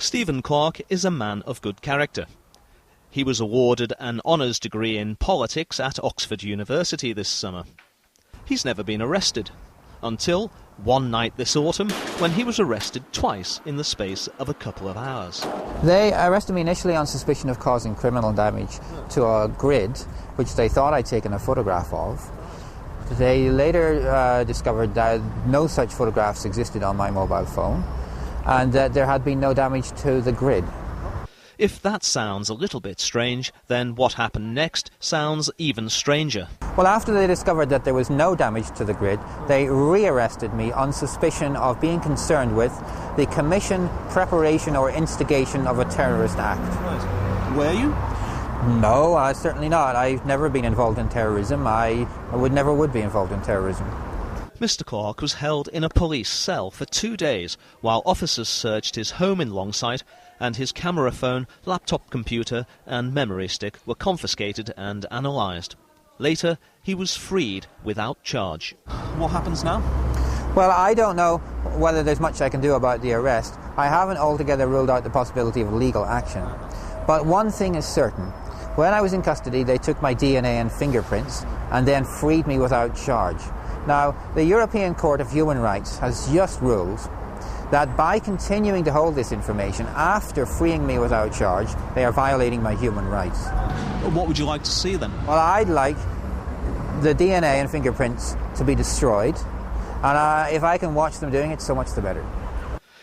Stephen Clark is a man of good character. He was awarded an honours degree in politics at Oxford University this summer. He's never been arrested, until one night this autumn when he was arrested twice in the space of a couple of hours. They arrested me initially on suspicion of causing criminal damage to a grid, which they thought I'd taken a photograph of. They later discovered that no such photographs existed on my mobile phone, and that there had been no damage to the grid. If that sounds a little bit strange, then what happened next sounds even stranger. Well, after they discovered that there was no damage to the grid, they rearrested me on suspicion of being concerned with the commission, preparation or instigation of a terrorist act. Right. Were you? No, certainly not. I've never been involved in terrorism. I never would be involved in terrorism. Mr. Clark was held in a police cell for 2 days while officers searched his home in Longsight, and his camera phone, laptop computer and memory stick were confiscated and analysed. Later, he was freed without charge. What happens now? Well, I don't know whether there's much I can do about the arrest. I haven't altogether ruled out the possibility of legal action. But one thing is certain. When I was in custody, they took my DNA and fingerprints and then freed me without charge. Now, the European Court of Human Rights has just ruled that by continuing to hold this information after freeing me without charge, they are violating my human rights. What would you like to see then? Well, I'd like the DNA and fingerprints to be destroyed, and if I can watch them doing it, so much the better.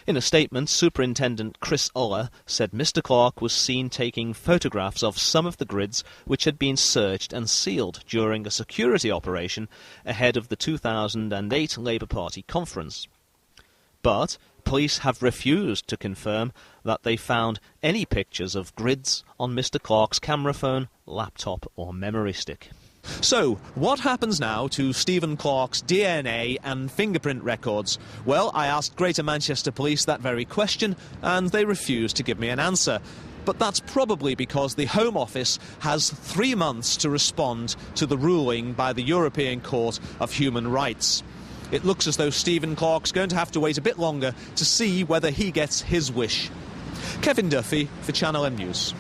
In a statement, Superintendent Chris Uller said Mr. Clark was seen taking photographs of some of the grids which had been searched and sealed during a security operation ahead of the 2008 Labour Party conference. But police have refused to confirm that they found any pictures of grids on Mr. Clark's camera phone, laptop or memory stick. So, what happens now to Stephen Clark's DNA and fingerprint records? Well, I asked Greater Manchester Police that very question, and they refused to give me an answer. But that's probably because the Home Office has 3 months to respond to the ruling by the European Court of Human Rights. It looks as though Stephen Clark's going to have to wait a bit longer to see whether he gets his wish. Kevin Duffy for Channel M News.